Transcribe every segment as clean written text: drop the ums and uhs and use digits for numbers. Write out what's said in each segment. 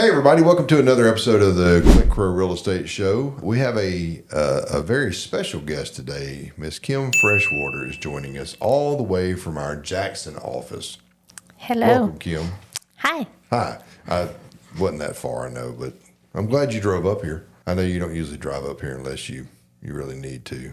Hey everybody, welcome to another episode of the Clint Crowe Real Estate Show. We have a very special guest today. Miss Kim Freshwater is joining us all the way from our Jackson office. Hello. Welcome, Kim. Hi. Hi. I wasn't that far, I know, but I'm glad you drove up here. I know you don't usually drive up here unless you really need to.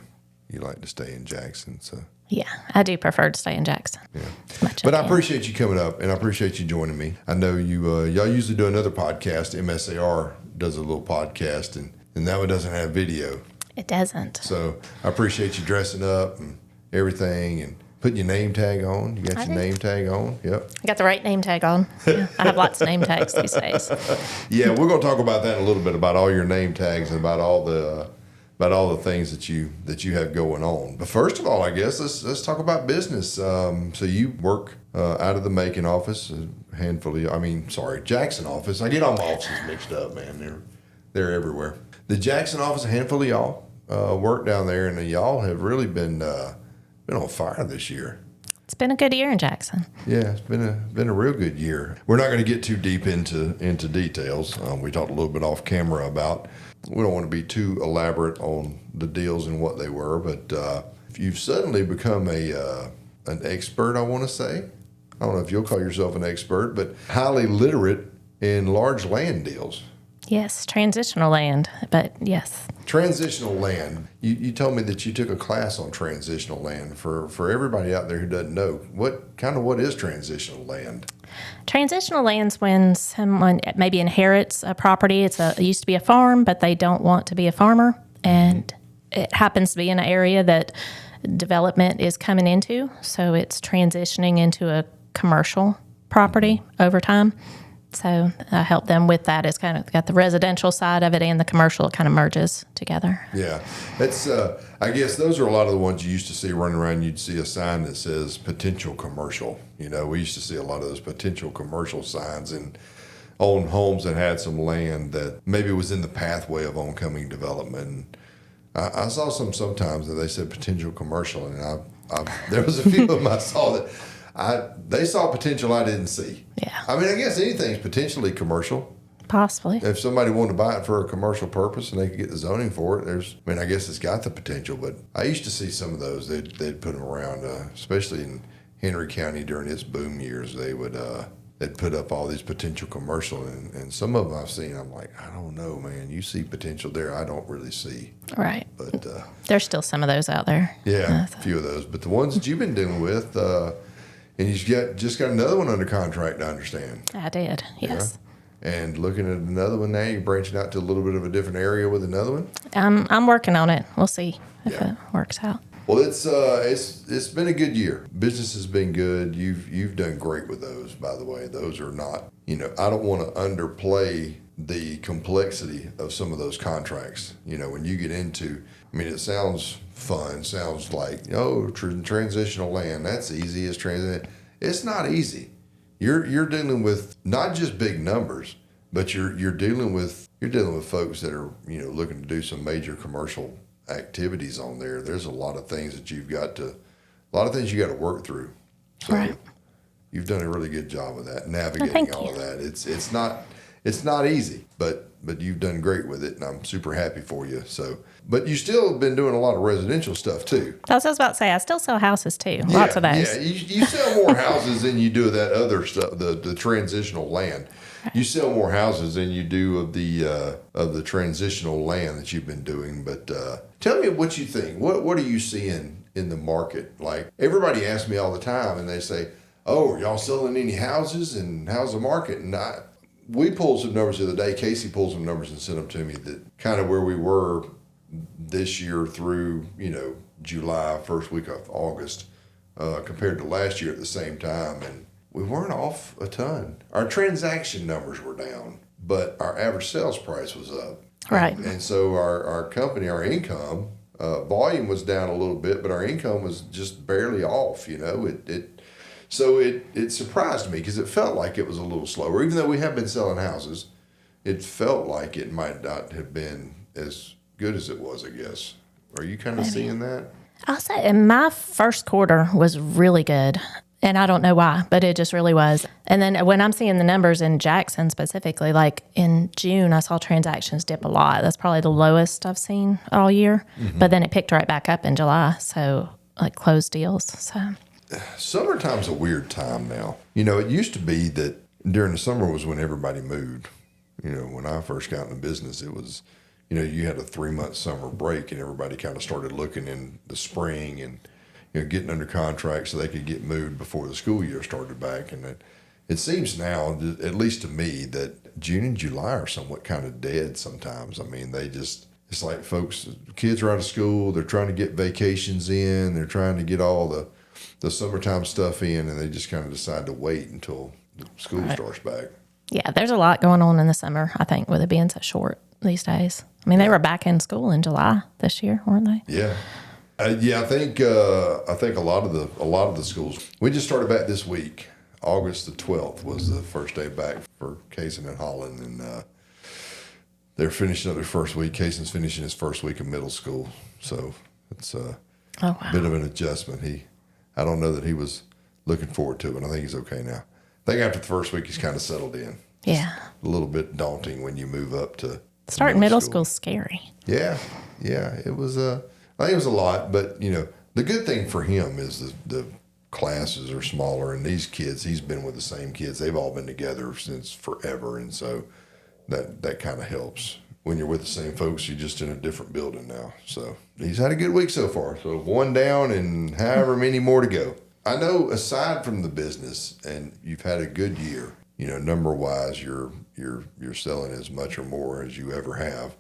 You like to stay in Jackson, so. Yeah, I do prefer to stay in Jackson. Yeah. Much But I can. appreciate you coming up, and I appreciate you joining me. I know you y'all usually do another podcast. MSAR does a little podcast, and that one doesn't have video. It doesn't. So I appreciate you dressing up and everything and putting your name tag on. You got I your do. name tag on? Yep. I got the right name tag on. Yeah, I have lots of name tags these days. Yeah, we're going to talk about that in a little bit, about all your name tags and about all the things that you have going on. But first of all, I guess let's talk about business. So you work out of the Macon office, Jackson office. I get all my offices mixed up, man. They're everywhere. The Jackson office, a handful of y'all work down there, and y'all have really been on fire this year. It's been a good year in Jackson. Yeah, it's been a real good year. We're not going to get too deep into details. We talked a little bit off camera about. We don't want to be too elaborate on the deals and what they were, but you've suddenly become an expert. I want to say, I don't know if you'll call yourself an expert, but highly literate in large land deals. Yes, transitional land, but yes. Transitional land. You told me that you took a class on transitional land. For everybody out there who doesn't know, what is transitional land? Transitional land's when someone maybe inherits a property. It used to be a farm, but they don't want to be a farmer, and it happens to be in an area that development is coming into, so it's transitioning into a commercial property over time. So I help them with that. It's kind of got the residential side of it and the commercial. It kind of merges together. Yeah, it's. I guess those are a lot of the ones you used to see running around. You'd see a sign that says potential commercial. You know, we used to see a lot of those potential commercial signs on homes that had some land that maybe was in the pathway of oncoming development. I saw sometimes that they said potential commercial, and there was a few of them I saw that. They saw potential I didn't see. Yeah. I mean, I guess anything's potentially commercial. Possibly. If somebody wanted to buy it for a commercial purpose and they could get the zoning for it, I guess it's got the potential. But I used to see some of those. They'd put them around, especially in Henry County during its boom years. They'd put up all these potential commercial, and some of them I've seen. I'm like, I don't know, man. You see potential there, I don't really see. Right. But there's still some of those out there. yeah, a few of those. But the ones that you've been dealing with. And you just got another one under contract, I understand. I did, yes. Yeah. And looking at another one now, you're branching out to a little bit of a different area with another one? I'm working on it. We'll see if it works out. Well, it's been a good year. Business has been good. You've done great with those, by the way. Those are not, I don't want to underplay the complexity of some of those contracts. When you get into, it sounds fun, sounds like, transitional land, that's easy. It's not easy. You're dealing with not just big numbers, but you're dealing with folks that are, looking to do some major commercial activities on there. There's a lot of things that you got to work through. So right. You've done a really good job with that, navigating all of that. It's not easy, but you've done great with it, and I'm super happy for you. So, but you still have been doing a lot of residential stuff too. That's what I was about to say. I still sell houses too. Lots of those. Yeah, you sell more houses than you do of that other stuff, the transitional land. You sell more houses than you do of the transitional land that you've been doing. But tell me what you think. What are you seeing in the market? Like, everybody asks me all the time, and they say, "Oh, are y'all selling any houses? And how's the market?" And we pulled some numbers the other day. Casey pulled some numbers and sent them to me that kind of where we were this year through, July, first week of August, compared to last year at the same time. And we weren't off a ton. Our transaction numbers were down, but our average sales price was up. Right. And so our company, our income, volume was down a little bit, but our income was just barely off, So it surprised me because it felt like it was a little slower. Even though we have been selling houses, it felt like it might not have been as good as it was, I guess. Are you kind of seeing that? I'll say my first quarter was really good. And I don't know why, but it just really was. And then when I'm seeing the numbers in Jackson specifically, like in June, I saw transactions dip a lot. That's probably the lowest I've seen all year. But then it picked right back up in July. So like closed deals. So Summertime's a weird time now. It used to be that during the summer was when everybody moved. When I first got in the business, it was, you had a 3-month summer break and everybody kind of started looking in the spring and, getting under contract so they could get moved before the school year started back. And it seems now, at least to me, that June and July are somewhat kind of dead sometimes. I mean, it's like kids are out of school, they're trying to get vacations in, they're trying to get all the summertime stuff in, and they just kind of decide to wait until the school starts back. yeah, there's a lot going on in the summer, I think, with it being so short these days. I mean, they were back in school in July this year, weren't they? Yeah. I think a lot of the schools. We just started back this week. August the 12th was the first day back for Kaysen and Holland, and they're finishing up their first week. Kaysen's finishing his first week of middle school, so it's a bit of an adjustment. I don't know that he was looking forward to it. I think he's okay now. I think after the first week, he's kind of settled in. Yeah, a little bit daunting when you move up to starting middle school's scary. Yeah, it was I think it was a lot, but the good thing for him is the classes are smaller, and these kids, he's been with the same kids. They've all been together since forever, and so that kind of helps. When you're with the same folks, you're just in a different building now. So he's had a good week so far. So 1 down and however many more to go. I know aside from the business, and you've had a good year, number wise, you're selling as much or more as you ever have.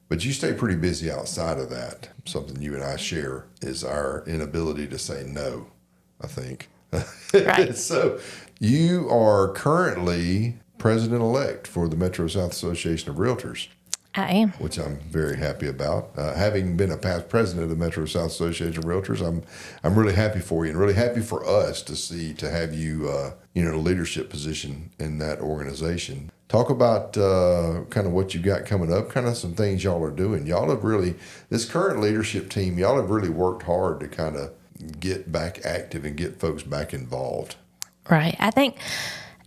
But you stay pretty busy outside of that. Something you and I share is our inability to say no, I think. Right. So you are currently president-elect for the Metro South Association of Realtors. I am. Which I'm very happy about. Having been a past president of the Metro South Association of Realtors, I'm really happy for you and really happy for us to have you in a leadership position in that organization. Talk about kind of what you got coming up, kind of some things y'all are doing. Y'all have really, this current leadership team, y'all have really worked hard to kind of get back active and get folks back involved. Right. I think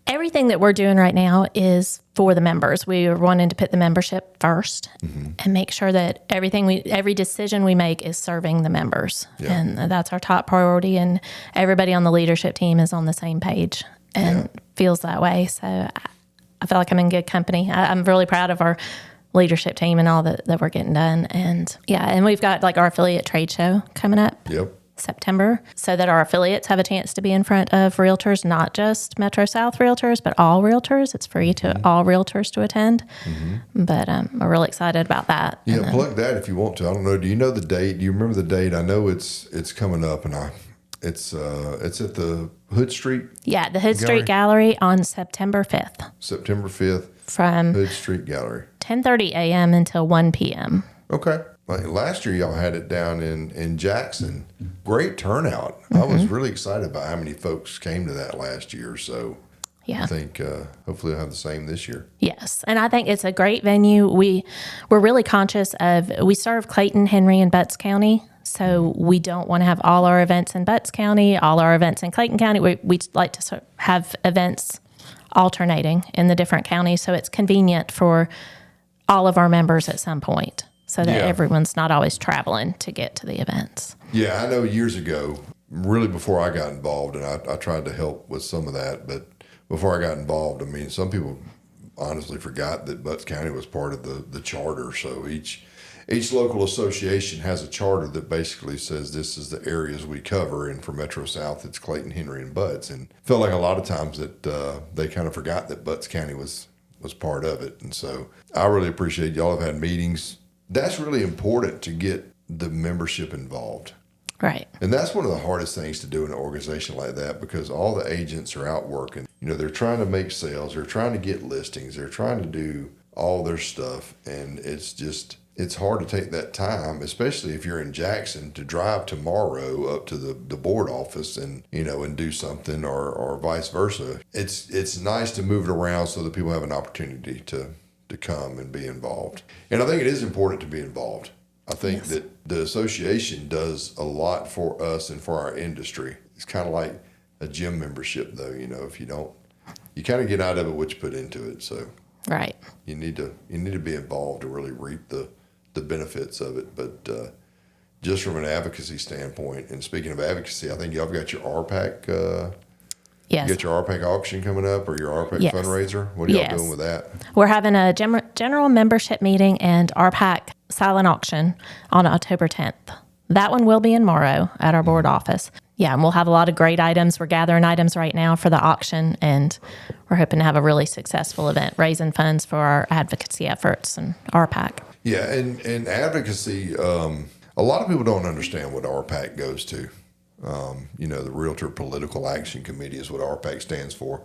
everything that we're doing right now is for the members. We are wanting to put the membership first and make sure that every decision we make is serving the members. Yeah. And that's our top priority. And everybody on the leadership team is on the same page and feels that way. So I feel like I'm in good company. I'm really proud of our leadership team and all that we're getting done. And and we've got like our affiliate trade show coming up. Yep. September, so that our affiliates have a chance to be in front of realtors, not just Metro South realtors, but all realtors. It's free to all realtors to attend. But we're really excited about that. Yeah, plug that if you want to. I don't know. Do you know the date? Do you remember the date? I know it's coming up, and it's at the Hood Street. Yeah, the Hood Street Gallery on September 5th. September 5th from Hood Street Gallery, 10:30 a.m. until 1 p.m. Okay. Like last year, y'all had it down in Jackson. Great turnout. I was really excited about how many folks came to that last year. So I think hopefully they'll have the same this year. Yes. And I think it's a great venue. We're really conscious of, we serve Clayton, Henry, and Butts County. So we don't want to have all our events in Butts County, all our events in Clayton County. We like to have events alternating in the different counties. So it's convenient for all of our members at some point, so that everyone's not always traveling to get to the events. Yeah, I know years ago, really before I got involved, and I tried to help with some of that, but before I got involved, I mean, some people honestly forgot that Butts County was part of the charter. So each local association has a charter that basically says this is the areas we cover, and for Metro South, it's Clayton, Henry, and Butts. And felt like a lot of times that they kind of forgot that Butts County was part of it. And so I really appreciate y'all have had meetings. That's really important to get the membership involved. Right. And that's one of the hardest things to do in an organization like that, because all the agents are out working. They're trying to make sales. They're trying to get listings. They're trying to do all their stuff. And it's hard to take that time, especially if you're in Jackson, to drive tomorrow up to the board office and do something or vice versa. It's nice to move it around so that people have an opportunity to come and be involved. And I think it is important to be involved. I think that the association does a lot for us and for our industry. It's kind of like a gym membership, though. If you don't, you kind of get out of it what you put into it. So Right. you need to be involved to really reap the benefits of it. But just from an advocacy standpoint, and speaking of advocacy, I think y'all got your RPAC. Yes. You got your RPAC auction coming up, or your RPAC Yes. fundraiser. What are y'all Yes. doing with that? We're having a general membership meeting and RPAC silent auction on October 10th. That one will be in Morrow at our board office. Yeah, and we'll have a lot of great items. We're gathering items right now for the auction, and we're hoping to have a really successful event, raising funds for our advocacy efforts and RPAC. Yeah, and advocacy. A lot of people don't understand what RPAC goes to. The Realtor Political Action Committee is what RPAC stands for.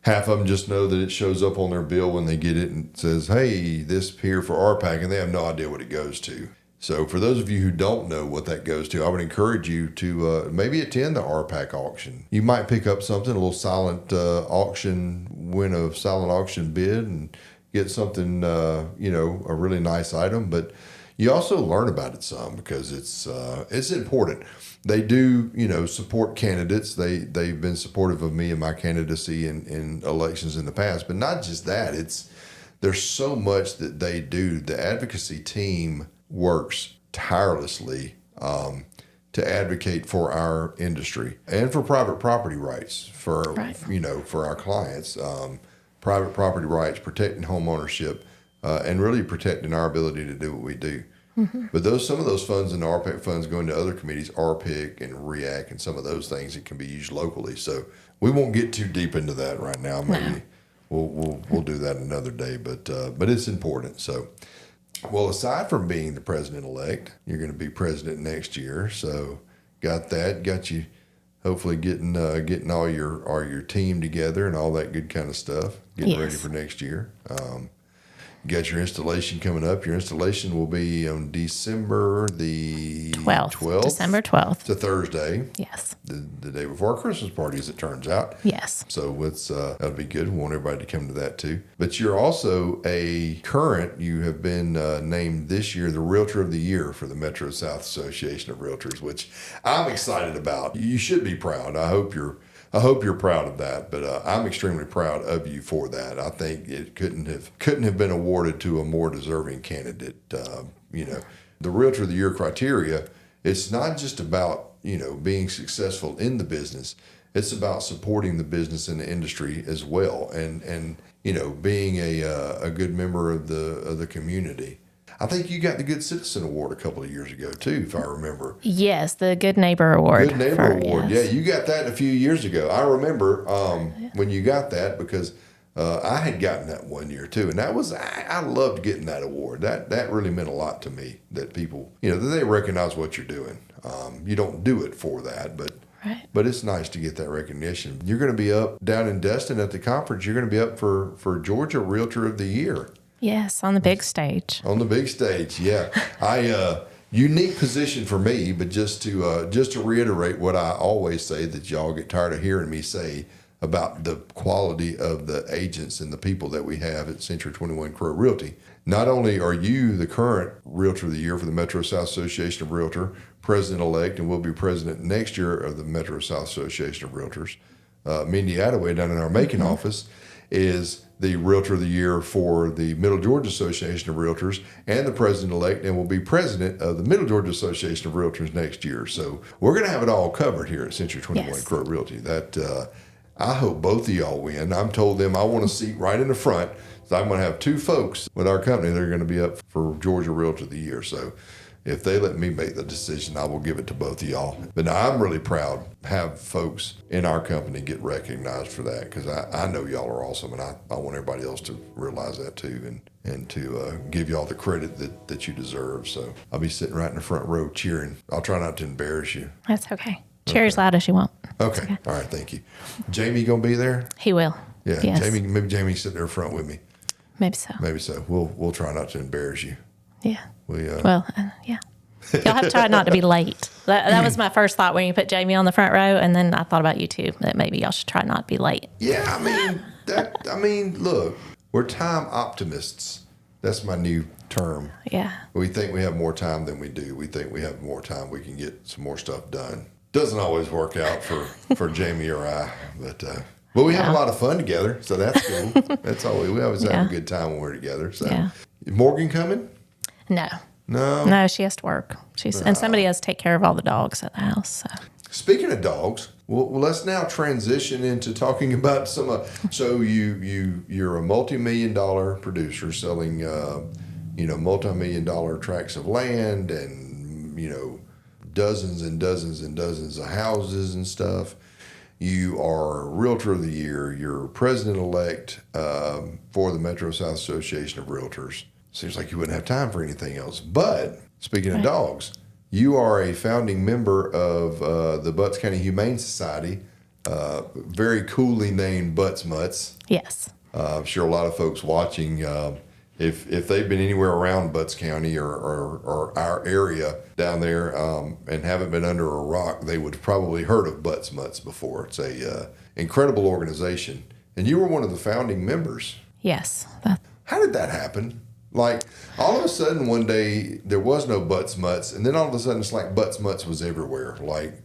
Half of them just know that it shows up on their bill when they get it and says, hey, this here for RPAC, and they have no idea what it goes to. So for those of you who don't know what that goes to, I would encourage you to maybe attend the RPAC auction. You might pick up something, a little silent auction, win a silent auction bid and get something, a really nice item. But you also learn about it some because it's important. They do, support candidates. They've been supportive of me and my candidacy in elections in the past. But not just that. There's so much that they do. The advocacy team works tirelessly to advocate for our industry and for private property rights for our clients. Private property rights, protecting home ownership, and really protecting our ability to do what we do. Mm-hmm. But some of those funds and the RPAC funds go into other committees, RPIC and REAC, and some of those things that can be used locally. So we won't get too deep into that right now. Maybe we'll do that another day. But it's important. So, well, aside from being the president-elect, you're going to be president next year. So got you. Hopefully getting all your team together and all that good kind of stuff. Getting ready for next year. You got your installation coming up. Your installation will be on December the 12th. December 12th. It's a Thursday. Yes. The day before our Christmas party, as it turns out. Yes. So that'll be good. We want everybody to come to that too. But you're also you have been named this year the Realtor of the Year for the Metro South Association of Realtors, which I'm excited about. You should be proud. I hope you're proud of that, but I'm extremely proud of you for that. I think it couldn't have been awarded to a more deserving candidate. The Realtor of the Year criteria, it's not just about being successful in the business. It's about supporting the business and the industry as well, and being a good member of the community. I think you got the Good Citizen Award a couple of years ago, too, if I remember. Yes, the Good Neighbor Award. Good Neighbor Award. Yes. Yeah, you got that a few years ago. I remember when you got that because I had gotten that one year, too. And that was, I loved getting that award. That really meant a lot to me, that people, that they recognize what you're doing. You don't do it for that, but Right. But it's nice to get that recognition. You're going to be up down in Destin at the conference. You're going to be up for Georgia Realtor of the Year. Yes, on the big stage. On the big stage, yeah. Unique position for me, but just to reiterate what I always say that y'all get tired of hearing me say about the quality of the agents and the people that we have at Century 21 Crowe Realty. Not only are you the current Realtor of the Year for the Metro South Association of Realtor, President-elect, and will be president next year of the Metro South Association of Realtors, Mindy Attaway down in our Macon office is the Realtor of the Year for the Middle Georgia Association of Realtors and the President-elect, and will be president of the Middle Georgia Association of Realtors next year. So we're going to have it all covered here at Century 21 Crowe Realty. That I hope both of y'all win. I'm told them I want a seat right in the front. So I'm going to have two folks with our company that are going to be up for Georgia Realtor of the Year. So if they let me make the decision, I will give it to both of y'all. But now I'm really proud to have folks in our company get recognized for that, because I know y'all are awesome, and I want everybody else to realize that too, and to give y'all the credit that you deserve. So I'll be sitting right in the front row cheering. I'll try not to embarrass you. That's okay. Cheer as loud as you want. Okay. All right. Thank you. Jamie going to be there? He will. Yeah. Yes. Maybe Jamie sit there front with me. Maybe so. Maybe so. We'll try not to embarrass you. Yeah. Yeah. Y'all have to try not to be late. That was my first thought when you put Jamie on the front row, and then I thought about you too, that maybe y'all should try not to be late. Yeah, look, we're time optimists. That's my new term. Yeah. We think we have more time than we do. We think we have more time, we can get some more stuff done. Doesn't always work out for Jamie or I, but we have a lot of fun together, so that's cool. We always have a good time when we're together. So, Morgan coming? No. No. No, she has to work. And somebody has to take care of all the dogs at the house. So. Speaking of dogs, well, let's now transition into talking about some. So you're a multi-million-dollar producer selling, multi-million-dollar tracts of land and dozens and dozens and dozens of houses and stuff. You are Realtor of the Year. You're president-elect for the Metro South Association of Realtors. Seems like you wouldn't have time for anything else. But speaking of dogs, you are a founding member of the Butts County Humane Society, very coolly named Butts Mutts. Yes. I'm sure a lot of folks watching, if they've been anywhere around Butts County or our area down there and haven't been under a rock, they would have probably heard of Butts Mutts before. It's a incredible organization. And you were one of the founding members. Yes. How did that happen? Like, all of a sudden one day there was no Butts Mutts, and then all of a sudden it's like Butts Mutts was everywhere. Like,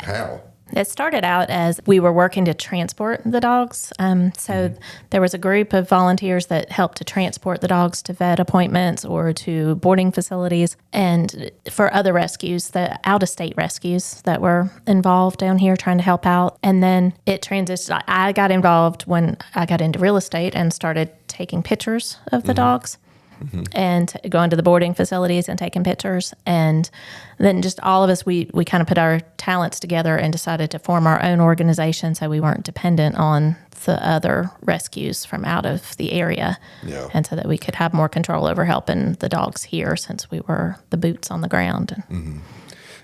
how? It started out as we were working to transport the dogs. So there was a group of volunteers that helped to transport the dogs to vet appointments or to boarding facilities and for other rescues, the out-of-state rescues that were involved down here trying to help out. And then it transitioned. I got involved when I got into real estate and started taking pictures of the dogs. And going to the boarding facilities and taking pictures. And then just all of us, we kind of put our talents together and decided to form our own organization so we weren't dependent on the other rescues from out of the area. Yeah. And so that we could have more control over helping the dogs here since we were the boots on the ground. And,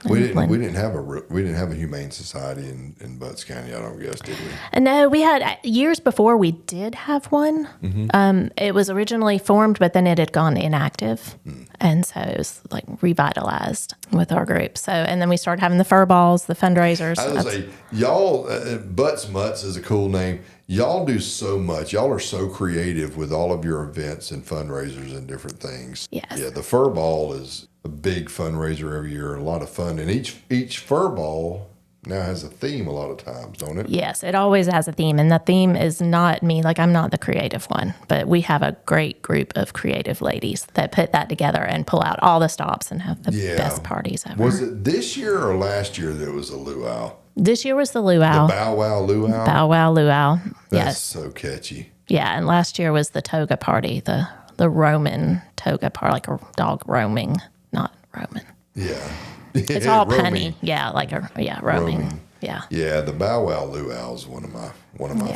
We didn't have a humane society in Butts County, I don't guess, did we? No, we had years before we did have one. It was originally formed, but then it had gone inactive, and so it was like revitalized with our group. So, and then we started having the fur balls, the fundraisers. I was say, y'all, Butts Mutts is a cool name. Y'all do so much. Y'all are so creative with all of your events and fundraisers and different things. Yes. Yeah, the fur ball is a big fundraiser every year, a lot of fun. And each fur ball now has a theme a lot of times, don't it? Yes, it always has a theme, and the theme is not me. Like, I'm not the creative one, but we have a great group of creative ladies that put that together and pull out all the stops and have the best parties ever. Was it this year or last year that it was a luau? This year was the luau. The Bow Wow Luau? Bow Wow luau. That's Yes. so catchy. Yeah, and last year was the toga party, the Roman toga party, like a dog roaming, not Roman. Yeah. It's all Roaming. punny. Yeah, like roaming. Roaming. Yeah. Yeah, the Bow Wow Luau is one of my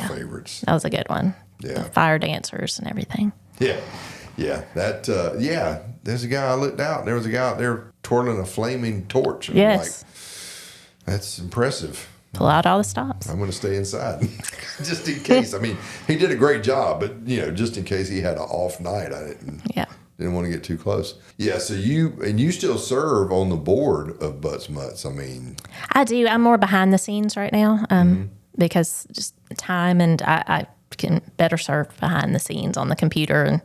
favorites. That was a good one. Yeah. The fire dancers and everything. Yeah. Yeah. There's a guy I looked out. There was a guy out there twirling a flaming torch. And I'm Yes. like, that's impressive. Pull out all the stops. I'm going to stay inside just in case. I mean, he did a great job, but just in case he had an off night, I didn't want to get too close. Yeah. So you still serve on the board of Butts Mutts. I mean, I do. I'm more behind the scenes right now because just time, and I can better serve behind the scenes on the computer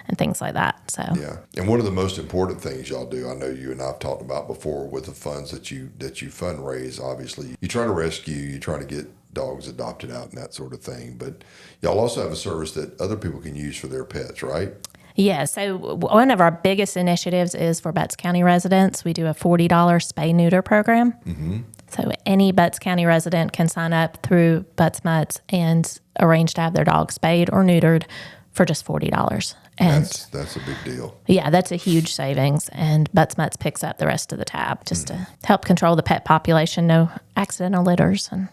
and things like that. So yeah. And one of the most important things y'all do, I know you and I've talked about before, with the funds that you fundraise, obviously you try to rescue, you try to get dogs adopted out and that sort of thing. But y'all also have a service that other people can use for their pets, right? Yeah, so one of our biggest initiatives is for Butts County residents. We do a $40 spay-neuter program. So any Butts County resident can sign up through Butts Mutts and arrange to have their dog spayed or neutered for just $40. And that's a big deal. yeah, that's a huge savings. And Butts Mutts picks up the rest of the tab just to help control the pet population, no accidental litters. And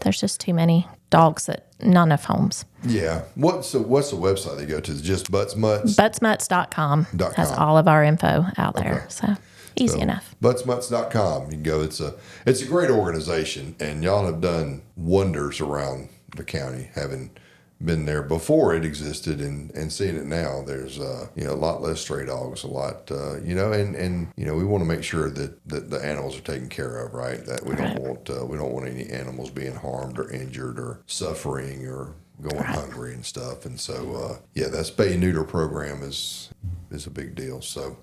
there's just too many dogs at not enough homes. Yeah. What's the website they go to? Is it just Butts Mutts? ButtsMutts.com has all of our info out there. So easy enough. ButtsMutts.com. You can go. It's a great organization, and y'all have done wonders around the county, having been there before it existed and seeing it now. There's a lot less stray dogs, a lot and we want to make sure that the animals are taken care of, right? That we don't want any animals being harmed or injured or suffering or going hungry and stuff. And so that spay and neuter program is a big deal. So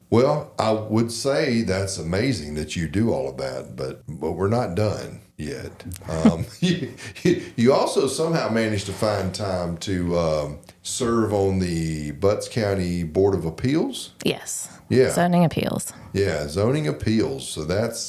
Well, I would say that's amazing that you do all of that, but we're not done yet. You also somehow managed to find time to serve on the Butts County Board of Appeals. Yes. Yeah. Zoning appeals. Yeah, zoning appeals. So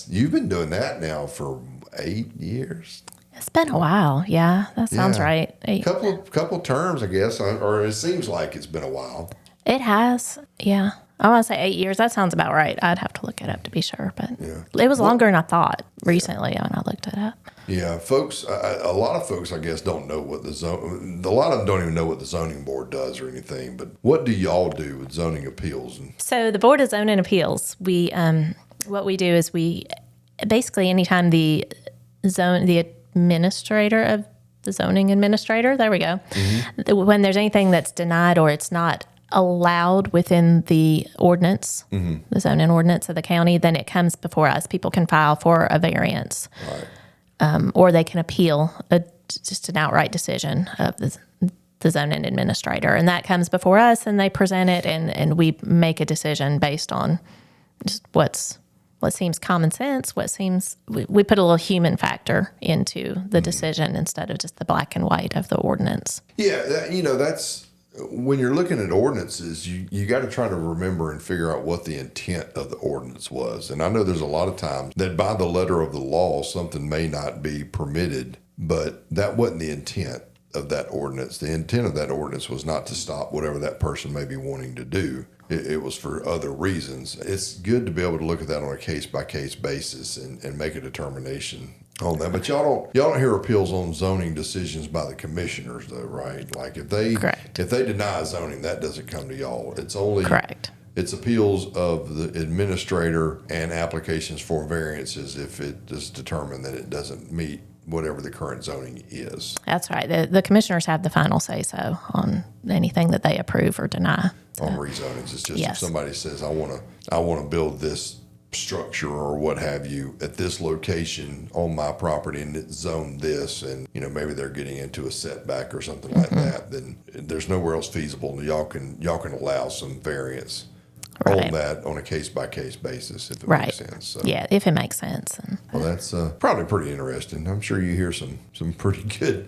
you've been doing that now for 8 years. It's been a while. Yeah, that sounds Yeah. right. Couple terms, I guess, or it seems like it's been a while. It has. Yeah. I want to say 8 years. That sounds about right. I'd have to look it up to be sure, but it was longer than I thought recently when I looked it up. Yeah, folks, a lot of folks, I guess, don't know what a lot of them don't even know what the zoning board does or anything, but what do y'all do with zoning appeals? So the Board of Zoning Appeals, what we do is we basically anytime the administrator of the zoning administrator, there we go, when there's anything that's denied or it's not allowed within the ordinance, the zoning ordinance of the county, then it comes before us. People can file for a variance. Right. Or they can appeal just an outright decision of the zoning administrator. And that comes before us, and they present it, and we make a decision based on just what seems common sense, we put a little human factor into the decision instead of just the black and white of the ordinance. Yeah, that's when you're looking at ordinances, you got to try to remember and figure out what the intent of the ordinance was. And I know there's a lot of times that by the letter of the law, something may not be permitted, but that wasn't the intent of that ordinance. The intent of that ordinance was not to stop whatever that person may be wanting to do. It was for other reasons. It's good to be able to look at that on a case-by-case basis and make a determination on that. But y'all don't hear appeals on zoning decisions by the commissioners, though, right? Like if they deny zoning, that doesn't come to y'all. It's only Correct. It's appeals of the administrator and applications for variances if it is determined that it doesn't meet whatever the current zoning is. That's right. The commissioners have the final say-so on anything that they approve or deny. On rezonings, it's just if somebody says, I want to build this structure or what have you at this location on my property and it's zoned this, and maybe they're getting into a setback or something like that, then there's nowhere else feasible, and y'all can allow some variance on that on a case-by-case basis if it makes sense. So. Yeah, if it makes sense. Well, that's probably pretty interesting. I'm sure you hear some pretty good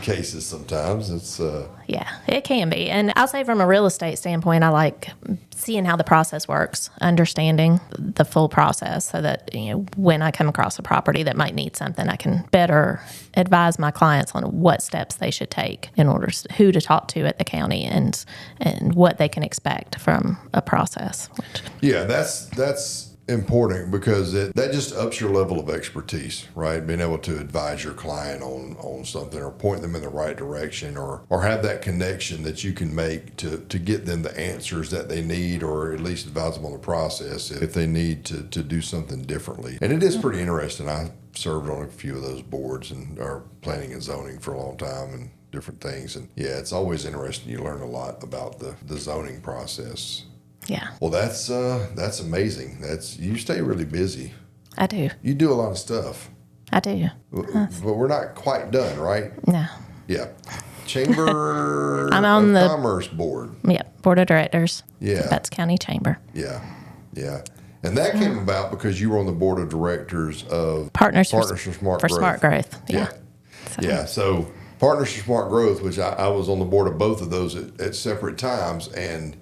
cases sometimes. It's yeah, it can be. And I'll say from a real estate standpoint, I like seeing how the process works, understanding the full process so that when I come across a property that might need something, I can better advise my clients on what steps they should take in order who to talk to at the county and what they can expect from a process. Yeah, that's important because that just ups your level of expertise, right? Being able to advise your client on something or point them in the right direction or have that connection that you can make to get them the answers that they need, or at least advise them on the process if they need to do something differently. And it is pretty interesting. I served on a few of those boards and are planning and zoning for a long time and different things. And yeah, it's always interesting. You learn a lot about the zoning process. Yeah. Well, that's amazing. You stay really busy. I do. You do a lot of stuff. I do. But we're not quite done, right? No. Yeah. Chamber I'm on the Commerce Board. Yeah, Board of Directors. Yeah. Butts County Chamber. Yeah. Yeah. And that came about because you were on the Board of Directors of Partners for Smart Growth. Smart Growth. Yeah. So Partners for Smart Growth, which I was on the board of both of those at separate times, and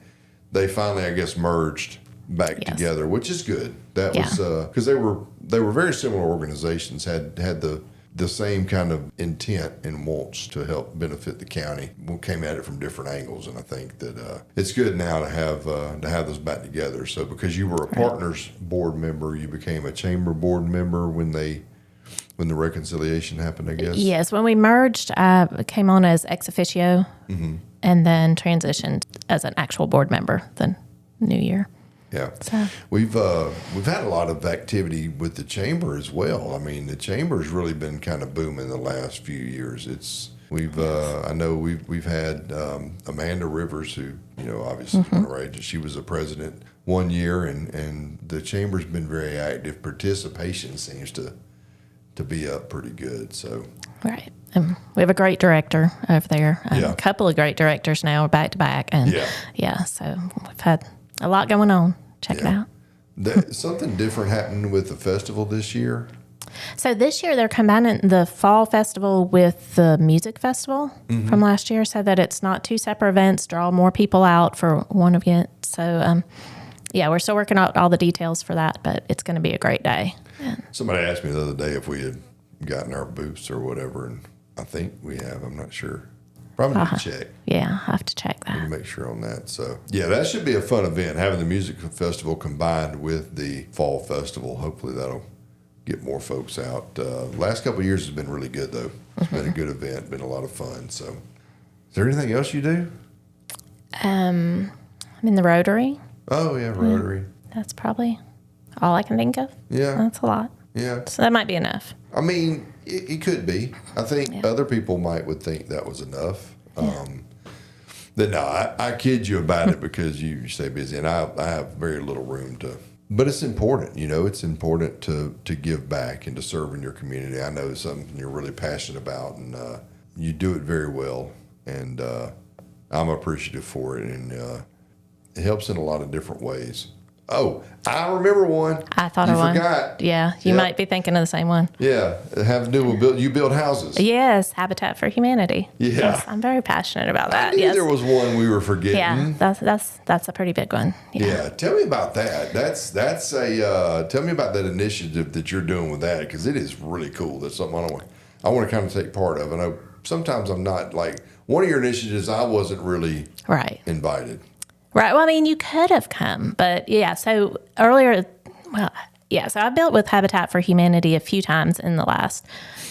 they finally, I guess, merged back together, which is good. That was because they were very similar organizations, had the same kind of intent and wants to help benefit the county. We came at it from different angles, and I think that it's good now to have those back together. So because you were a partners board member, you became a chamber board member when the reconciliation happened, I guess. Yes, when we merged, I came on as ex officio. Mm-hmm. And then transitioned as an actual board member the new year. Yeah. So we've had a lot of activity with the chamber as well. I mean, the chamber's really been kind of booming the last few years. I know we've had Amanda Rivers, who obviously she was the president one year, and the chamber's been very active. Participation seems to be up pretty good. So right. We have a great director over there. A couple of great directors now, back to back, and so we've had a lot going on. check it out. Something different happened with the festival this year. So this year they're combining the fall festival with the music festival from last year, so that it's not two separate events, draw more people out for one event. So, we're still working out all the details for that, but it's going to be a great day. Somebody asked me the other day if we had gotten our booths or whatever, and I think we have. I'm not sure. Probably need to check. Yeah, I have to check that. Make sure on that. So, that should be a fun event, having the music festival combined with the fall festival. Hopefully that'll get more folks out. Last couple of years has been really good, though. It's been a good event, been a lot of fun. So, is there anything else you do? I'm in the Rotary. Oh, yeah, Rotary. That's probably all I can think of. Yeah. That's a lot. Yeah. So that might be enough. I mean, it could be. I think other people would think that was enough. I kid you about it because you stay busy, and I have very little room to. But it's important, it's important to give back and to serve in your community. I know it's something you're really passionate about, and you do it very well, and I'm appreciative for it, and it helps in a lot of different ways. Oh, I remember one. I thought you of one. forgot. Yeah, you might be thinking of the same one. Yeah, have to do with you build houses. Yes, Habitat for Humanity. Yeah, yes, I'm very passionate about that. I knew yes, there was one we were forgetting. Yeah, that's a pretty big one. Yeah, tell me about that. That's a tell me about that initiative that you're doing with that, because it is really cool. That's something I want to kind of take part of. And I sometimes I'm not like one of your initiatives. I wasn't really invited. Right. Well, I mean, you could have come, but so earlier, so I built with Habitat for Humanity a few times in the last,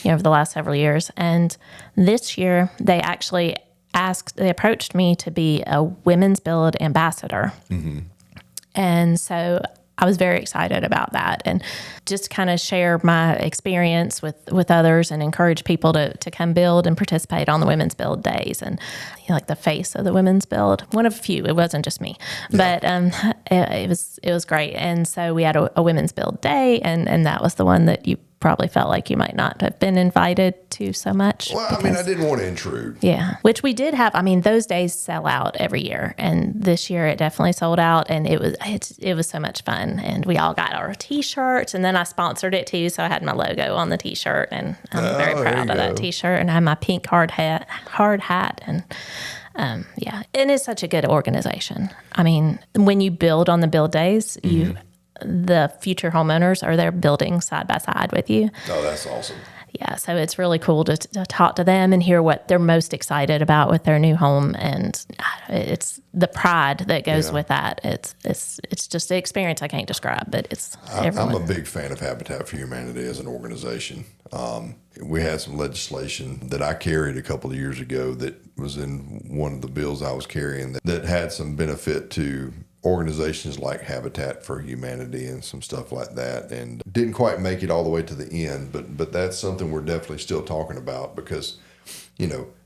over the last several years. And this year they actually approached me to be a Women's Build ambassador. Mm-hmm. And so I was very excited about that, and just kind of share my experience with others and encourage people to come build and participate on the Women's Build days. And like the face of the Women's Build, one of a few, it wasn't just me, but it was great. And so we had a Women's Build day, and that was the one that you probably felt like you might not have been invited to so much. Well, I mean, I didn't want to intrude. Yeah, which we did have. I mean, those days sell out every year, and this year it definitely sold out, and it was so much fun, and we all got our T-shirts, and then I sponsored it too, so I had my logo on the T-shirt, and I'm very proud of that T-shirt, and I have my pink hard hat, and and it's such a good organization. I mean, when you build on the build days, the future homeowners are there building side by side with you. Oh, that's awesome. Yeah, so it's really cool to talk to them and hear what they're most excited about with their new home, and it's the pride that goes with that. It's just an experience I can't describe, but I'm a big fan of Habitat for Humanity as an organization. We had some legislation that I carried a couple of years ago that was in one of the bills I was carrying that had some benefit to organizations like Habitat for Humanity and some stuff like that, and didn't quite make it all the way to the end, but that's something we're definitely still talking about, because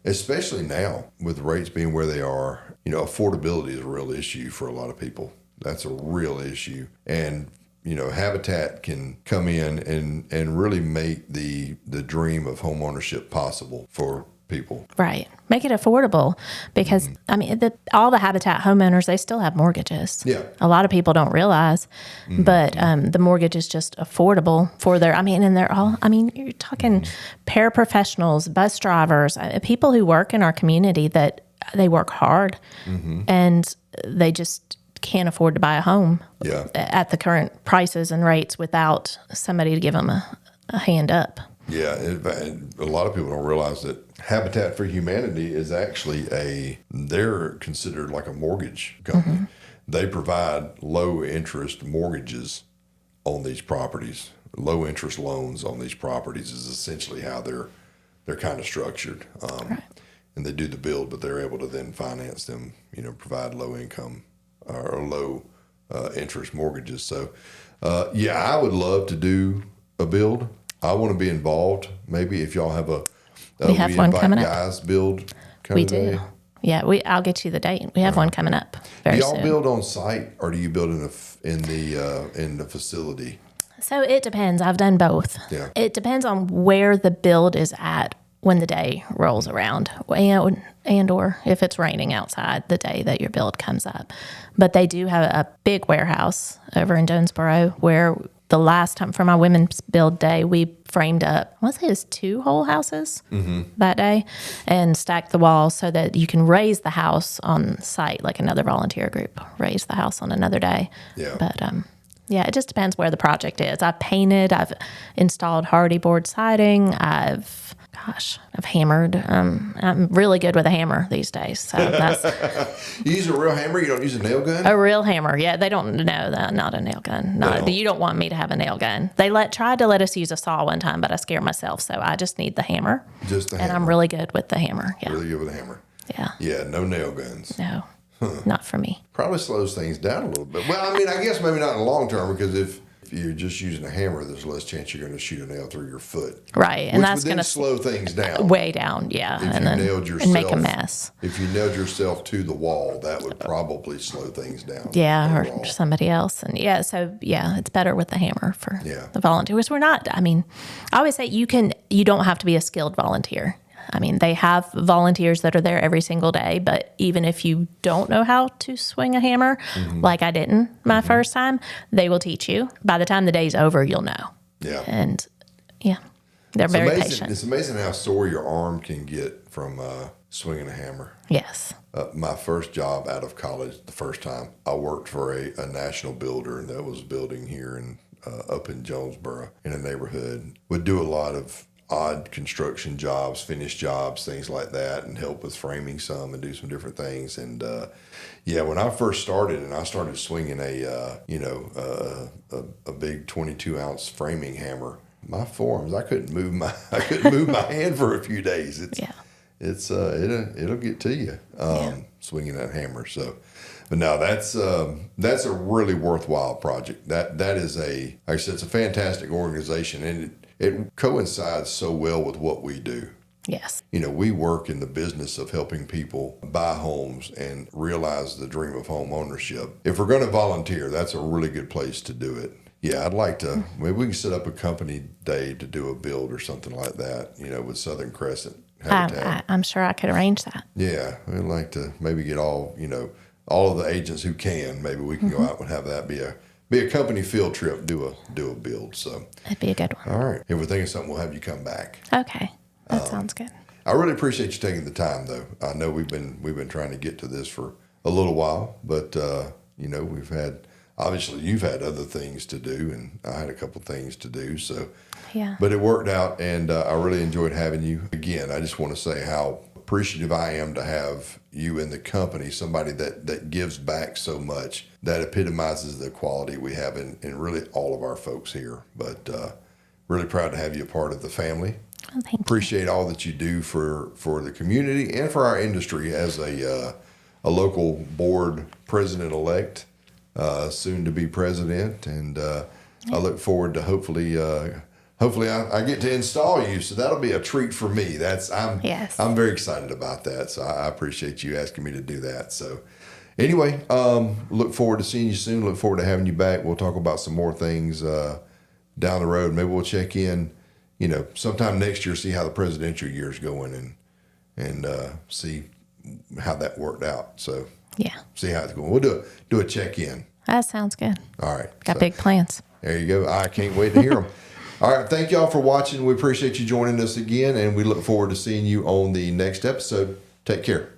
especially now with rates being where they are, affordability is a real issue for a lot of people. That's a real issue, and Habitat can come in and really make the dream of homeownership possible for people. Right. Make it affordable, because I mean, all the Habitat homeowners, they still have mortgages. Yeah. A lot of people don't realize, but the mortgage is just affordable for and they're all, you're talking paraprofessionals, bus drivers, people who work in our community that they work hard and they just can't afford to buy a home at the current prices and rates without somebody to give them a hand up. Yeah, a lot of people don't realize that Habitat for Humanity is actually they're considered like a mortgage company. Mm-hmm. They provide low interest mortgages on these properties. Low interest loans on these properties is essentially how they're kind of structured. Right. And they do the build, but they're able to then finance them, provide low income or low interest mortgages. So, I would love to do a build. I want to be involved. Maybe if y'all have we have one coming up. Guys build. We do. Yeah, I'll get you the date. We have one coming up very soon. Do y'all build on site, or do you build in the facility? So it depends. I've done both. Yeah. It depends on where the build is at when the day rolls around, and or if it's raining outside the day that your build comes up. But they do have a big warehouse over in Jonesboro where the last time for my women's build day, we framed up, I want to say it was 2 whole houses that day, and stacked the walls so that you can raise the house on site, like another volunteer group raise the house on another day. Yeah. But yeah, it just depends where the project is. I've painted, I've installed hardy board siding, I've hammered. I'm really good with a hammer these days. So that's You use a real hammer? You don't use a nail gun? a real hammer. Yeah, they don't know that. Not a nail gun. You don't want me to have a nail gun. They tried to let us use a saw one time, but I scared myself. So I just need the hammer. Just the and hammer. I'm really good with the hammer. Yeah. Really good with a hammer. Yeah. Yeah, no nail guns. No, not for me. Probably slows things down a little bit. Well, I mean, I guess maybe not in the long term, because if you're just using a hammer, there's less chance you're going to shoot a nail through your foot. Right, and that's going to slow things down. Way down, yeah, and make a mess. If you nailed yourself to the wall, that would probably slow things down. Yeah, overall. or somebody else, and it's better with the hammer for Yeah. the volunteers. We're not. I mean, I always say you don't have to be a skilled volunteer. I mean, they have volunteers that are there every single day, but even if you don't know how to swing a hammer, like I didn't my first time, they will teach you. By the time the day's over, you'll know. Yeah. And they're very patient. It's amazing how sore your arm can get from swinging a hammer. Yes. My first job out of college, the first time, I worked for a national builder, and that was building here up in Jonesboro in a neighborhood. Would do a lot of odd construction jobs, finish jobs, things like that, and help with framing some and do some different things. And when I first started, and I started swinging a big 22-ounce framing hammer, my forearms, I couldn't move my hand for a few days. It'll get to you swinging that hammer. So, but no, that's a really worthwhile project. That is like I said, it's a fantastic organization, and it coincides so well with what we do. Yes. We work in the business of helping people buy homes and realize the dream of home ownership. If we're going to volunteer, that's a really good place to do it. Yeah, I'd like to, maybe we can set up a company day to do a build or something like that, with Southern Crescent Habitat. I'm sure I could arrange that. Yeah, we'd like to maybe get all of the agents who can, maybe we can go out and have that be a company field trip, do a build. So that'd be a good one. All right. If we're thinking of something, we'll have you come back. Okay. That sounds good. I really appreciate you taking the time, though. I know we've been trying to get to this for a little while, but we've had, obviously you've had other things to do, and I had a couple things to do. So yeah. But it worked out, and I really enjoyed having you. Again, I just want to say how appreciative I am to have you in the company, somebody that gives back so much, that epitomizes the quality we have in really all of our folks here. But really proud to have you a part of the family. Oh, thank you. Appreciate all that you do for the community and for our industry as a local board president-elect, soon to be president. And I look forward to hopefully I get to install you, so that'll be a treat for me. I'm very excited about that. So I appreciate you asking me to do that. So anyway, look forward to seeing you soon. Look forward to having you back. We'll talk about some more things down the road. Maybe we'll check in, sometime next year, see how the presidential year is going, and see how that worked out. So see how it's going. We'll do a check in. That sounds good. All right. Got big plans. There you go. I can't wait to hear them. All right. Thank y'all for watching. We appreciate you joining us again, and we look forward to seeing you on the next episode. Take care.